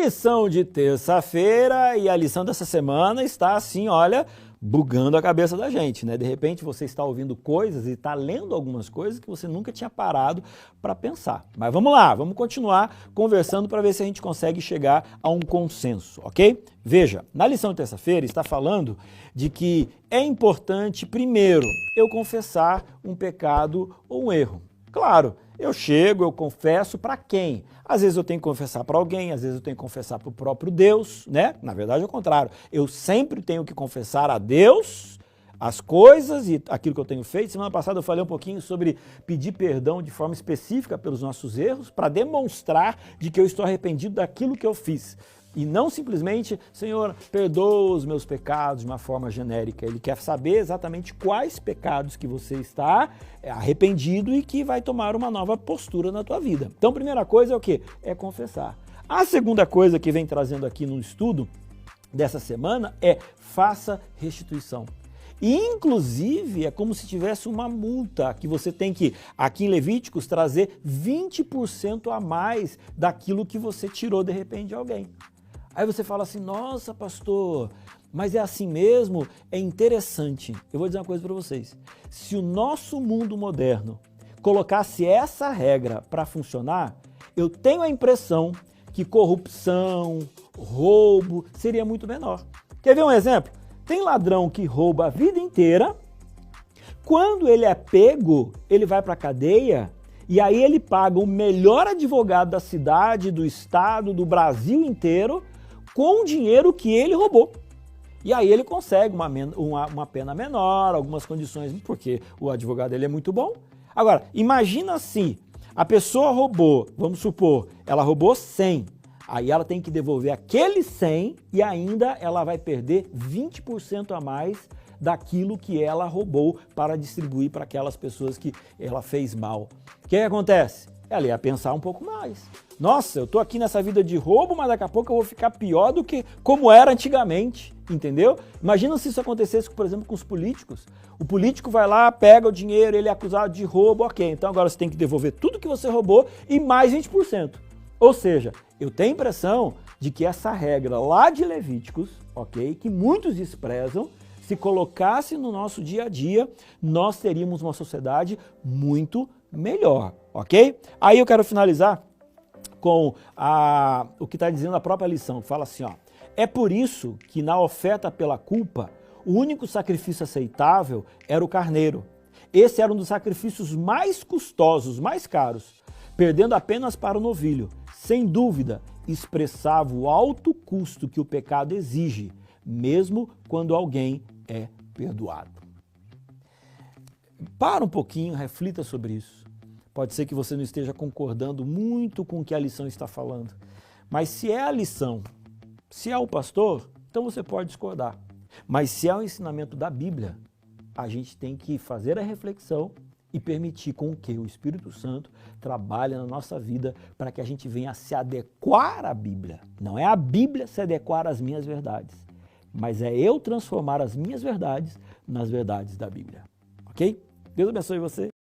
lição de terça-feira e a lição dessa semana está assim, olha, bugando a cabeça da gente, né? De repente você está ouvindo coisas e está lendo algumas coisas que você nunca tinha parado para pensar. Mas vamos lá, vamos continuar conversando para ver se a gente consegue chegar a um consenso, ok? Veja, na lição de terça-feira está falando de que é importante, primeiro, eu confessar um pecado ou um erro. Claro, eu chego, eu confesso para quem? Às vezes eu tenho que confessar para alguém, às vezes eu tenho que confessar para o próprio Deus, né? Na verdade é o contrário. Eu sempre tenho que confessar a Deus as coisas e aquilo que eu tenho feito. Semana passada eu falei um pouquinho sobre pedir perdão de forma específica pelos nossos erros, para demonstrar de que eu estou arrependido daquilo que eu fiz. E não simplesmente, Senhor, perdoa os meus pecados de uma forma genérica. Ele quer saber exatamente quais pecados que você está arrependido e que vai tomar uma nova postura na tua vida. Então, a primeira coisa é o quê? É confessar. A segunda coisa que vem trazendo aqui no estudo dessa semana é faça restituição. E, inclusive, é como se tivesse uma multa que você tem que, aqui em Levíticos, trazer 20% a mais daquilo que você tirou de repente de alguém. Aí você fala assim, nossa pastor, mas é assim mesmo? É interessante. Eu vou dizer uma coisa para vocês. Se o nosso mundo moderno colocasse essa regra para funcionar, eu tenho a impressão que corrupção, roubo seria muito menor. Quer ver um exemplo? Tem ladrão que rouba a vida inteira, quando ele é pego, ele vai para a cadeia e aí ele paga o melhor advogado da cidade, do estado, do Brasil inteiro, com o dinheiro que ele roubou. E aí ele consegue uma pena menor, algumas condições, porque o advogado dele é muito bom. Agora, imagina se a pessoa roubou, vamos supor, ela roubou 100, aí ela tem que devolver aqueles 100 e ainda ela vai perder 20% a mais daquilo que ela roubou para distribuir para aquelas pessoas que ela fez mal. O que acontece? Ela ia pensar um pouco mais. Nossa, eu tô aqui nessa vida de roubo, mas daqui a pouco eu vou ficar pior do que como era antigamente, entendeu? Imagina se isso acontecesse, por exemplo, com os políticos. O político vai lá, pega o dinheiro, ele é acusado de roubo, ok, então agora você tem que devolver tudo que você roubou e mais 20%. Ou seja, eu tenho a impressão de que essa regra lá de Levíticos, ok, que muitos desprezam, se colocasse no nosso dia a dia, nós teríamos uma sociedade muito melhor, ok? Aí eu quero finalizar com o que está dizendo a própria lição, que fala assim, ó, é por isso que na oferta pela culpa, o único sacrifício aceitável era o carneiro. Esse era um dos sacrifícios mais custosos, mais caros, perdendo apenas para o novilho. Sem dúvida, expressava o alto custo que o pecado exige, mesmo quando alguém é perdoado. Para um pouquinho, reflita sobre isso. Pode ser que você não esteja concordando muito com o que a lição está falando, mas se é a lição, se é o pastor, então você pode discordar. Mas se é o ensinamento da Bíblia, a gente tem que fazer a reflexão e permitir com que o Espírito Santo trabalhe na nossa vida para que a gente venha se adequar à Bíblia. Não é a Bíblia se adequar às minhas verdades, mas é eu transformar as minhas verdades nas verdades da Bíblia. Ok? Deus abençoe você.